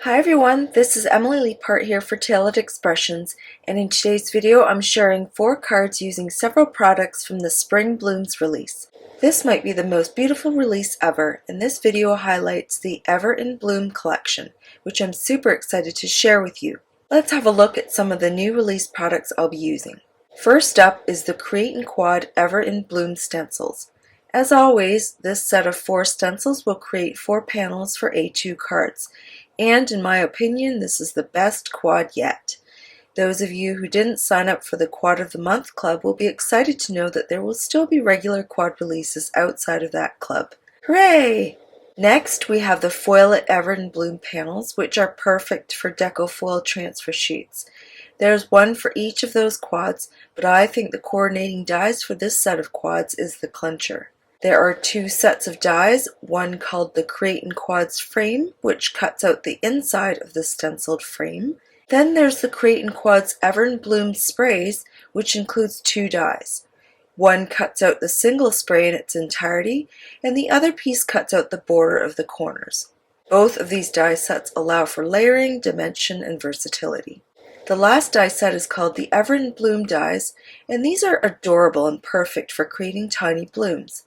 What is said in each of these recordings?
Hi everyone, this is Emily Leiphart here for Tailored Expressions, and in today's video I'm sharing 4 cards using several products from the Spring Blooms release. This might be the most beautiful release ever, and this video highlights the Ever in Bloom collection, which I'm super excited to share with you. Let's have a look at some of the new release products I'll be using. First up is the Create and Quad Ever in Bloom stencils. As always, this set of 4 stencils will create 4 panels for A2 cards. And in my opinion, this is the best quad yet. Those of you who didn't sign up for the Quad of the Month Club will be excited to know that there will still be regular quad releases outside of that club. Hooray! Next, we have the Foil It Ever in Bloom panels, which are perfect for deco foil transfer sheets. There's one for each of those quads, but I think the coordinating dies for this set of quads is the clincher. There are 2 sets of dies, one called the Create and Quads frame, which cuts out the inside of the stenciled frame. Then there's the Create and Quads Ever in Bloom sprays, which includes 2 dies. One cuts out the single spray in its entirety, and the other piece cuts out the border of the corners. Both of these die sets allow for layering, dimension, and versatility. The last die set is called the Ever in Bloom dies, and these are adorable and perfect for creating tiny blooms.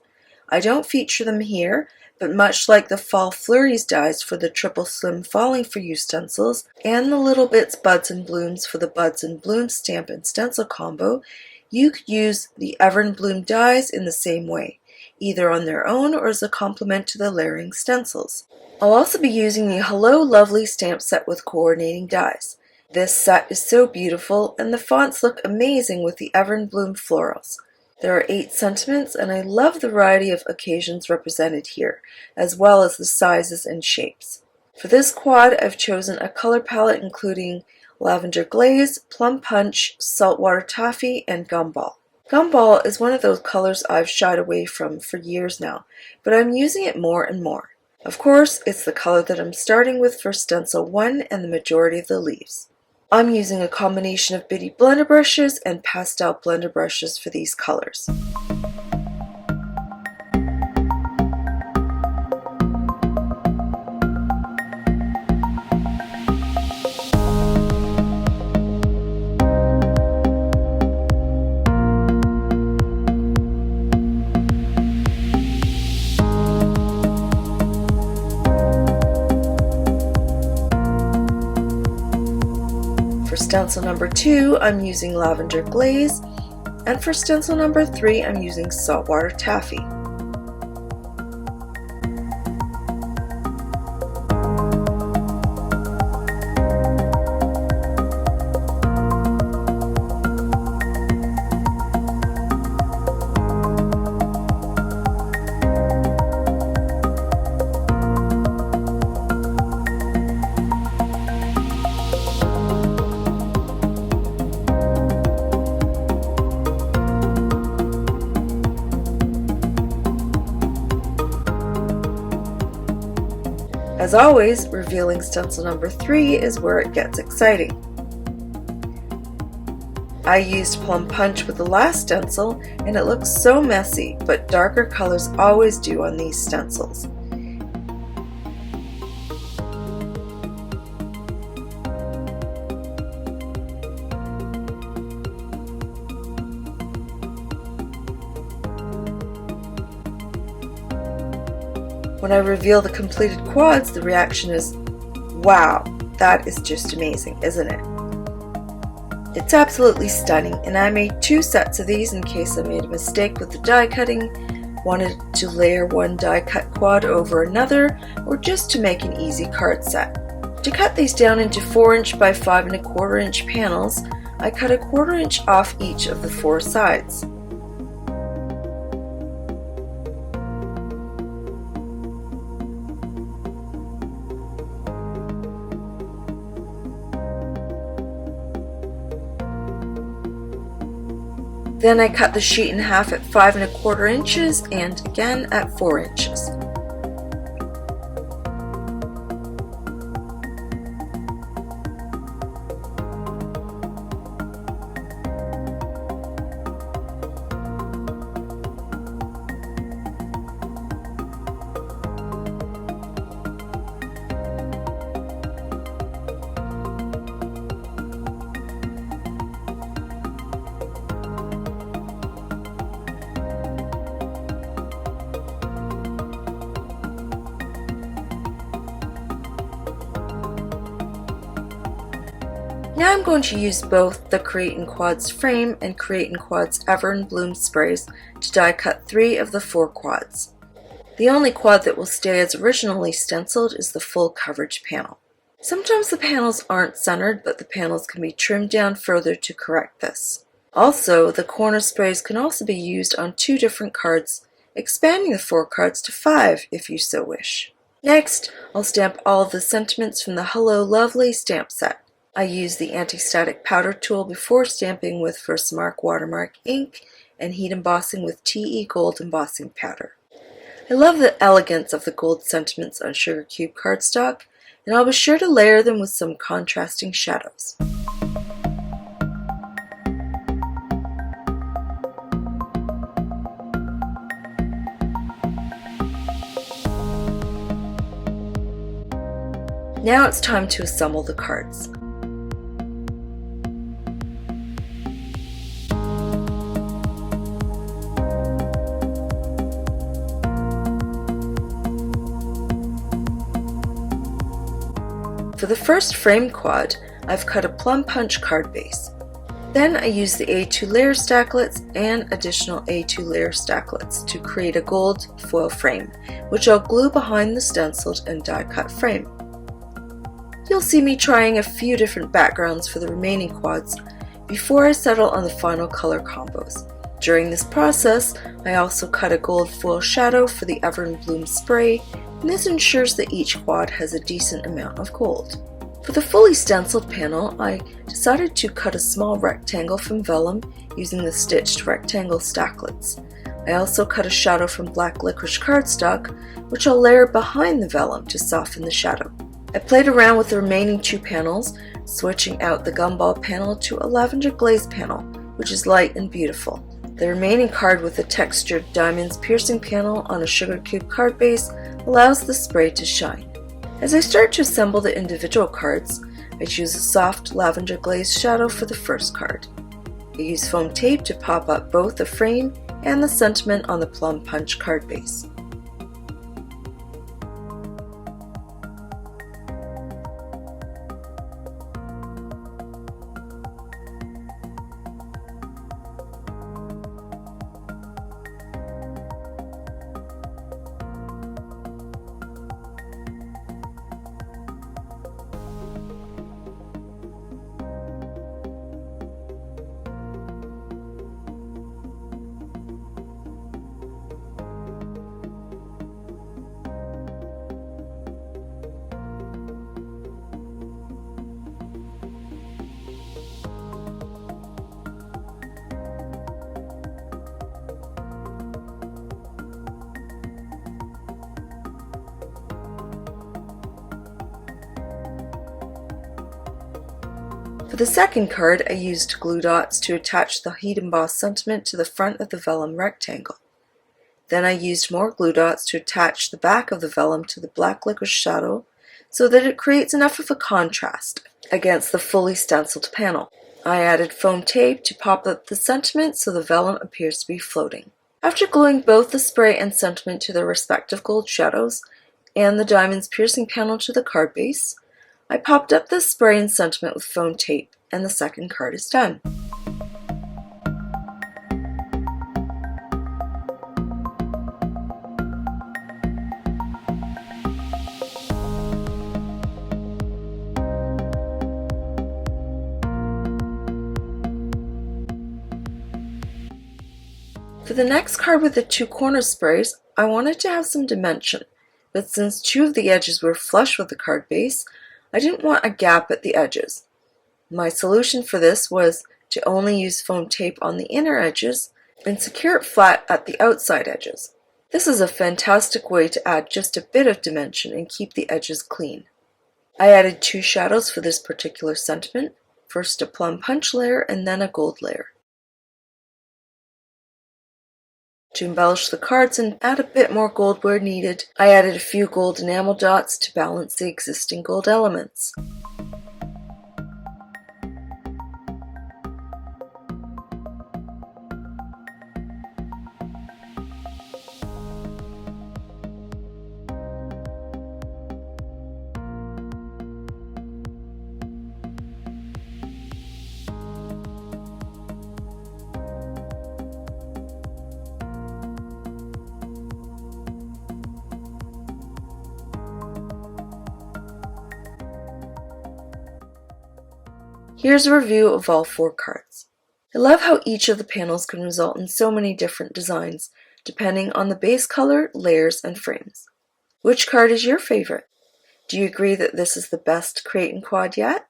I don't feature them here, but much like the Fall Flurries dies for the Triple Slim Falling For You stencils and the Little Bits Buds and Blooms for the Buds and Blooms stamp and stencil combo, you could use the Ever in Bloom dies in the same way, either on their own or as a complement to the layering stencils. I'll also be using the Hello Lovely stamp set with coordinating dies. This set is so beautiful and the fonts look amazing with the Ever in Bloom florals. There are 8 sentiments, and I love the variety of occasions represented here, as well as the sizes and shapes. For this quad, I've chosen a color palette including Lavender Glaze, Plum Punch, Saltwater Taffy, and Gumball. Gumball is one of those colors I've shied away from for years now, but I'm using it more and more. Of course, it's the color that I'm starting with for stencil 1 and the majority of the leaves. I'm using a combination of bitty blender brushes and pastel blender brushes for these colors. For stencil number 2, I'm using Lavender Glaze, and for stencil number 3, I'm using Saltwater Taffy. As always, revealing stencil number 3 is where it gets exciting. I used Plum Punch with the last stencil and it looks so messy, but darker colors always do on these stencils. When I reveal the completed quads, the reaction is, wow, that is just amazing, isn't it? It's absolutely stunning, and I made 2 sets of these in case I made a mistake with the die cutting, wanted to layer one die cut quad over another, or just to make an easy card set. To cut these down into 4" by 5 1/4" panels, I cut 1/4 inch off each of the 4 sides. Then I cut the sheet in half at 5 1/4 inches and again at 4 inches. Now I'm going to use both the Create in Quads frame and Create in Quads Ever and Bloom sprays to die cut 3 of the 4 quads. The only quad that will stay as originally stenciled is the full coverage panel. Sometimes the panels aren't centered, but the panels can be trimmed down further to correct this. Also, the corner sprays can also be used on 2 different cards, expanding the 4 cards to 5 if you so wish. Next, I'll stamp all of the sentiments from the Hello Lovely stamp set. I use the anti-static powder tool before stamping with Versamark watermark ink and heat embossing with TE gold embossing powder. I love the elegance of the gold sentiments on sugar cube cardstock, and I'll be sure to layer them with some contrasting shadows. Now it's time to assemble the cards. For the first frame quad, I've cut a plum punch card base. Then I use the A2 layer stacklets and additional A2 layer stacklets to create a gold foil frame, which I'll glue behind the stenciled and die cut frame. You'll see me trying a few different backgrounds for the remaining quads before I settle on the final color combos. During this process, I also cut a gold foil shadow for the Ever and Bloom spray, and this ensures that each quad has a decent amount of gold. For the fully stenciled panel, I decided to cut a small rectangle from vellum using the stitched rectangle stacklets. I also cut a shadow from black licorice cardstock, which I'll layer behind the vellum to soften the shadow. I played around with the remaining 2 panels, switching out the gumball panel to a lavender glaze panel, which is light and beautiful. The remaining card with the textured diamonds piercing panel on a sugar cube card base allows the spray to shine. As I start to assemble the individual cards, I choose a soft lavender glaze shadow for the first card. I use foam tape to pop up both the frame and the sentiment on the plum punch card base. For the second card, I used glue dots to attach the heat embossed sentiment to the front of the vellum rectangle. Then I used more glue dots to attach the back of the vellum to the black licorice shadow so that it creates enough of a contrast against the fully stenciled panel. I added foam tape to pop up the sentiment so the vellum appears to be floating. After gluing both the spray and sentiment to their respective gold shadows and the diamonds piercing panel to the card base, I popped up the spray and sentiment with foam tape, and the second card is done. For the next card with the 2 corner sprays, I wanted to have some dimension, but since 2 of the edges were flush with the card base, I didn't want a gap at the edges. My solution for this was to only use foam tape on the inner edges and secure it flat at the outside edges. This is a fantastic way to add just a bit of dimension and keep the edges clean. I added 2 shadows for this particular sentiment, first a plum punch layer and then a gold layer. To embellish the cards and add a bit more gold where needed, I added a few gold enamel dots to balance the existing gold elements. Here's a review of all 4 cards. I love how each of the panels can result in so many different designs, depending on the base color, layers, and frames. Which card is your favorite? Do you agree that this is the best Create and Quad yet?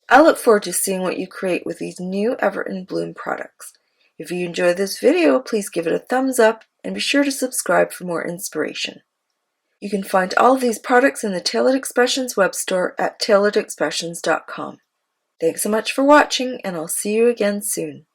I look forward to seeing what you create with these new Everton Bloom products. If you enjoyed this video, please give it a thumbs up and be sure to subscribe for more inspiration. You can find all of these products in the Tailored Expressions web store at tailoredexpressions.com. Thanks so much for watching, and I'll see you again soon.